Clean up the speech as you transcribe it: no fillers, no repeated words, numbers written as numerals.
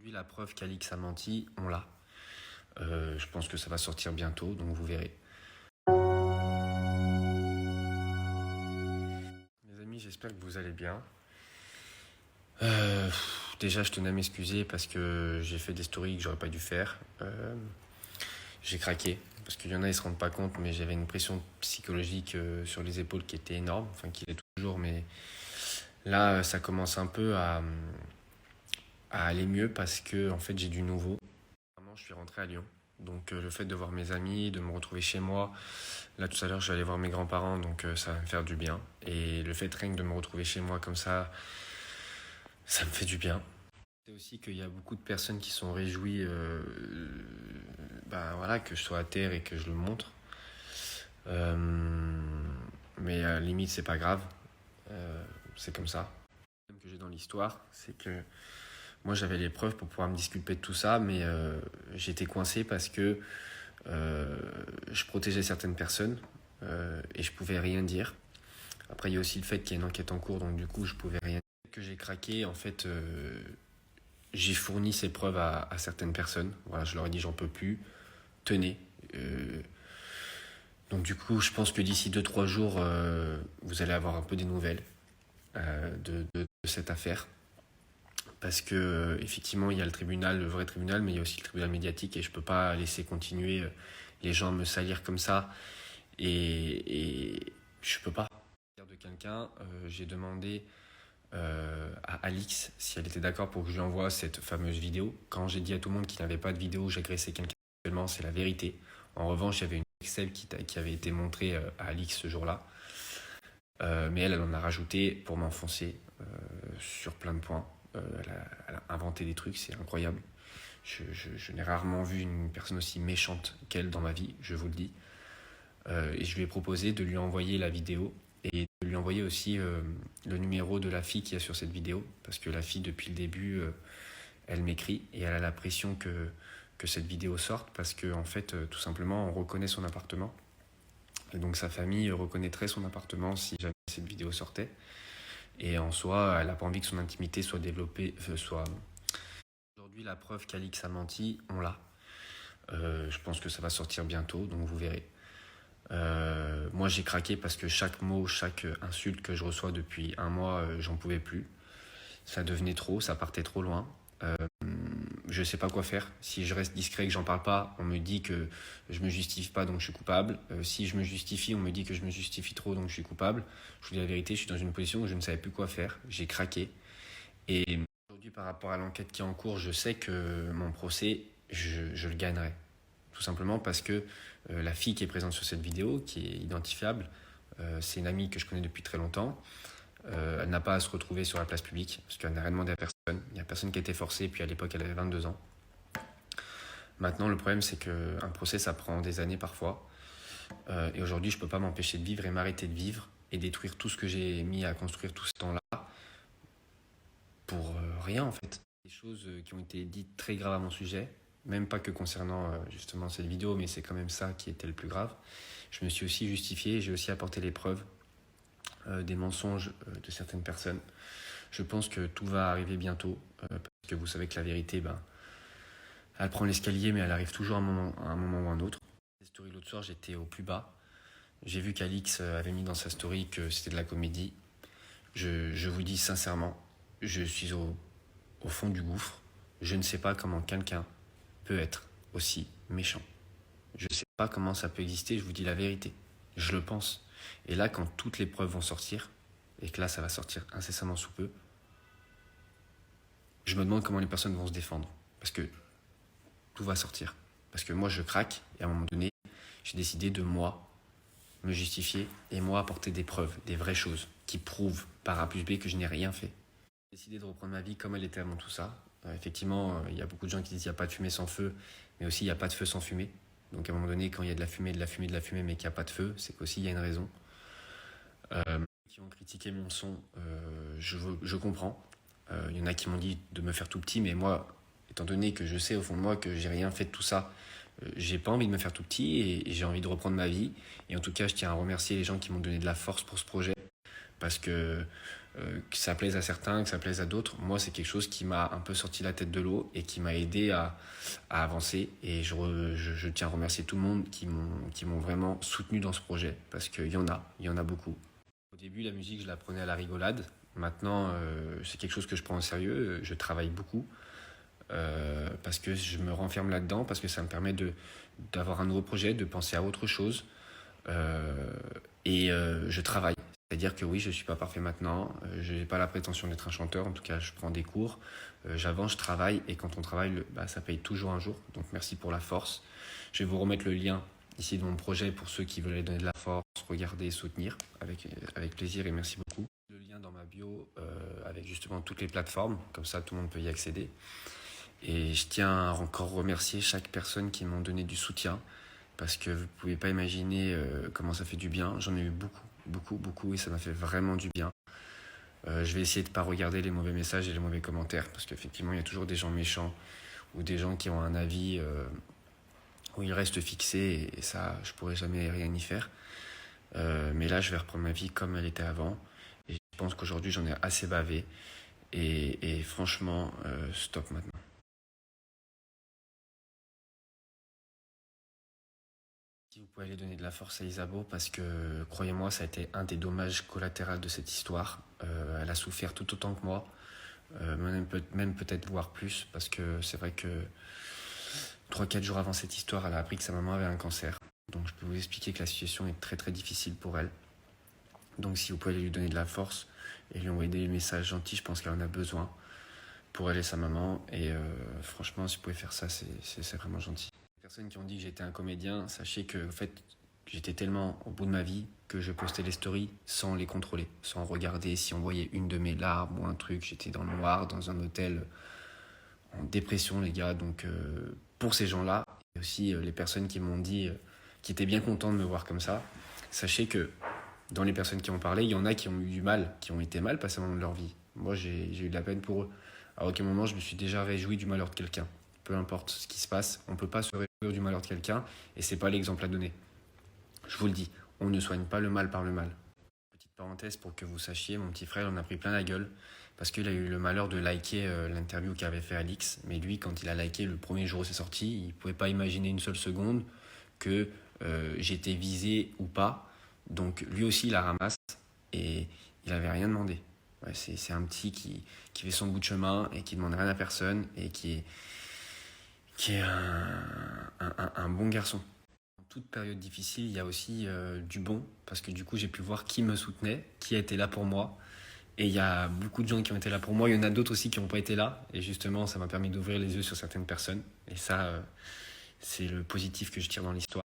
Aujourd'hui, la preuve qu'Alix a menti, on l'a. Je pense que ça va sortir bientôt, donc vous verrez. Mes amis, j'espère que vous allez bien. Déjà, je tenais à m'excuser parce que j'ai fait des stories que j'aurais pas dû faire. J'ai craqué, parce qu'il y en a, ils se rendent pas compte, mais j'avais une pression psychologique sur les épaules qui était énorme, enfin qui l'est toujours, mais là, ça commence un peu à aller mieux parce que en fait, j'ai du nouveau. Vraiment, je suis rentré à Lyon. Donc le fait de voir mes amis, de me retrouver chez moi, là tout à l'heure je vais aller voir mes grands-parents, donc ça va me faire du bien. Et le fait rien que de me retrouver chez moi comme ça me fait du bien. C'est aussi qu'il y a beaucoup de personnes qui sont réjouies voilà, que je sois à terre et que je le montre. Euh, mais à la limite c'est pas grave, c'est comme ça. Le problème que j'ai dans l'histoire, c'est que moi j'avais les preuves pour pouvoir me disculper de tout ça, mais j'étais coincé parce que je protégeais certaines personnes et je pouvais rien dire. Après, il y a aussi le fait qu'il y a une enquête en cours, donc du coup, je pouvais rien dire. Que j'ai craqué, en fait, j'ai fourni ces preuves à certaines personnes. Voilà, je leur ai dit, j'en peux plus, tenez. Donc du coup, je pense que d'ici 2-3 jours, vous allez avoir un peu des nouvelles de cette affaire. Parce que effectivement, il y a le tribunal, le vrai tribunal, mais il y a aussi le tribunal médiatique et je peux pas laisser continuer les gens me salir comme ça et je peux pas. De quelqu'un, j'ai demandé à Alix si elle était d'accord pour que je lui envoie cette fameuse vidéo. Quand j'ai dit à tout le monde qu'il n'avait pas de vidéo où j'agressais quelqu'un actuellement, c'est la vérité. En revanche, il y avait une Excel qui avait été montrée à Alix ce jour-là. Mais elle en a rajouté pour m'enfoncer sur plein de points. Elle a inventé des trucs, c'est incroyable. Je n'ai rarement vu une personne aussi méchante qu'elle dans ma vie, je vous le dis. Et je lui ai proposé de lui envoyer la vidéo et de lui envoyer aussi le numéro de la fille qui est sur cette vidéo, parce que la fille, depuis le début, elle m'écrit et elle a la pression que cette vidéo sorte, parce que en fait, tout simplement, on reconnaît son appartement. Et donc sa famille reconnaîtrait son appartement si jamais cette vidéo sortait. Et en soi, elle n'a pas envie que son intimité soit développée, soit... Aujourd'hui, la preuve qu'Alix a menti, on l'a. Je pense que ça va sortir bientôt, donc vous verrez. Moi, j'ai craqué parce que chaque mot, chaque insulte que je reçois depuis un mois, j'en pouvais plus. Ça devenait trop, ça partait trop loin. Je sais pas quoi faire. Si je reste discret et que j'en parle pas, on me dit que je me justifie pas, donc je suis coupable. Si je me justifie, on me dit que je me justifie trop, donc je suis coupable. Je vous dis la vérité, je suis dans une position où je ne savais plus quoi faire. J'ai craqué. Et aujourd'hui, par rapport à l'enquête qui est en cours, je sais que mon procès, je le gagnerai. Tout simplement parce que la fille qui est présente sur cette vidéo, qui est identifiable, c'est une amie que je connais depuis très longtemps. Elle n'a pas à se retrouver sur la place publique, parce qu'elle n'a rien demandé à personne. Il n'y a personne qui a été forcé, puis à l'époque, elle avait 22 ans. Maintenant, le problème, c'est qu'un procès, ça prend des années parfois. Et aujourd'hui, je ne peux pas m'empêcher de vivre et m'arrêter de vivre et détruire tout ce que j'ai mis à construire tout ce temps-là pour rien, en fait. Des choses qui ont été dites très graves à mon sujet, même pas que concernant justement cette vidéo, mais c'est quand même ça qui était le plus grave. Je me suis aussi justifié, j'ai aussi apporté les preuves des mensonges de certaines personnes. Je pense que tout va arriver bientôt, parce que vous savez que la vérité, elle prend l'escalier, mais elle arrive toujours à un moment ou à un autre. La story l'autre soir, j'étais au plus bas. J'ai vu qu'Alix avait mis dans sa story que c'était de la comédie. Je vous dis sincèrement, je suis au fond du gouffre. Je ne sais pas comment quelqu'un peut être aussi méchant. Je ne sais pas comment ça peut exister, je vous dis la vérité. Je le pense. Et là, quand toutes les preuves vont sortir, et que là, ça va sortir incessamment sous peu, je me demande comment les personnes vont se défendre. Parce que tout va sortir. Parce que moi, je craque, et à un moment donné, j'ai décidé de moi me justifier, et moi apporter des preuves, des vraies choses, qui prouvent par A plus B que je n'ai rien fait. J'ai décidé de reprendre ma vie comme elle était avant tout ça. Effectivement, il y a beaucoup de gens qui disent qu'il n'y a pas de fumée sans feu, mais aussi il n'y a pas de feu sans fumée. Donc à un moment donné, quand il y a de la fumée, mais qu'il n'y a pas de feu, c'est qu'aussi il y a une raison. Qui ont critiqué mon son, je comprends. Il y en a qui m'ont dit de me faire tout petit, mais moi, étant donné que je sais au fond de moi que j'ai rien fait de tout ça, j'ai pas envie de me faire tout petit et j'ai envie de reprendre ma vie. Et en tout cas, je tiens à remercier les gens qui m'ont donné de la force pour ce projet, parce que Que ça plaise à certains, que ça plaise à d'autres. Moi, c'est quelque chose qui m'a un peu sorti la tête de l'eau et qui m'a aidé à avancer. Et je tiens à remercier tout le monde qui m'ont vraiment soutenu dans ce projet, parce il y en a beaucoup. Au début, la musique, je la prenais à la rigolade. Maintenant, c'est quelque chose que je prends au sérieux. Je travaille beaucoup parce que je me renferme là-dedans, parce que ça me permet d'avoir un nouveau projet, de penser à autre chose. Euh, je travaille. C'est-à-dire que oui, je ne suis pas parfait maintenant, je n'ai pas la prétention d'être un chanteur, en tout cas je prends des cours, j'avance, je travaille, et quand on travaille, ça paye toujours un jour, donc merci pour la force. Je vais vous remettre le lien ici de mon projet pour ceux qui veulent lui donner de la force, regarder, soutenir, avec plaisir, et merci beaucoup. Le lien dans ma bio avec justement toutes les plateformes, comme ça tout le monde peut y accéder. Et je tiens à encore remercier chaque personne qui m'ont donné du soutien, parce que vous ne pouvez pas imaginer comment ça fait du bien. J'en ai eu beaucoup, beaucoup, beaucoup, et ça m'a fait vraiment du bien. Je vais essayer de ne pas regarder les mauvais messages et les mauvais commentaires, parce qu'effectivement, il y a toujours des gens méchants ou des gens qui ont un avis où ils restent fixés, et ça, je pourrais jamais rien y faire. Mais là, je vais reprendre ma vie comme elle était avant, et je pense qu'aujourd'hui, j'en ai assez bavé, et franchement, stop maintenant. Si vous pouvez aller donner de la force à Isabeau, parce que croyez-moi, ça a été un des dommages collatéraux de cette histoire. Elle a souffert tout autant que moi, même peut-être voire plus, parce que c'est vrai que 3-4 jours avant cette histoire, elle a appris que sa maman avait un cancer. Donc je peux vous expliquer que la situation est très très difficile pour elle. Donc si vous pouvez aller lui donner de la force et lui envoyer des messages gentils, je pense qu'elle en a besoin pour elle et sa maman. Et franchement, si vous pouvez faire ça, c'est vraiment gentil. Les personnes qui ont dit que j'étais un comédien, sachez que en fait, j'étais tellement au bout de ma vie que je postais les stories sans les contrôler, sans regarder si on voyait une de mes larmes ou un truc. J'étais dans le noir, dans un hôtel, en dépression, les gars. Donc pour ces gens-là, et aussi les personnes qui m'ont dit, qui étaient bien contents de me voir comme ça, sachez que dans les personnes qui ont parlé, il y en a qui ont eu du mal, qui ont été mal passés à un moment de leur vie. Moi, j'ai eu de la peine pour eux. À aucun moment, je me suis déjà réjoui du malheur de quelqu'un. Peu importe ce qui se passe, on ne peut pas se réjouir du malheur de quelqu'un, et c'est pas l'exemple à donner. Je vous le dis, on ne soigne pas le mal par le mal. Petite parenthèse pour que vous sachiez, mon petit frère en a pris plein la gueule, parce qu'il a eu le malheur de liker l'interview qu'avait fait Alix. Mais lui, quand il a liké le premier jour où c'est sorti, il ne pouvait pas imaginer une seule seconde que j'étais visé ou pas. Donc lui aussi, il la ramasse, et il n'avait rien demandé. Ouais, c'est un petit qui fait son bout de chemin et qui ne demande rien à personne, et qui est un bon garçon. En toute période difficile, il y a aussi du bon, parce que du coup, j'ai pu voir qui me soutenait, qui a été là pour moi. Et il y a beaucoup de gens qui ont été là pour moi. Il y en a d'autres aussi qui n'ont pas été là. Et justement, ça m'a permis d'ouvrir les yeux sur certaines personnes. Et ça, c'est le positif que je tire dans l'histoire.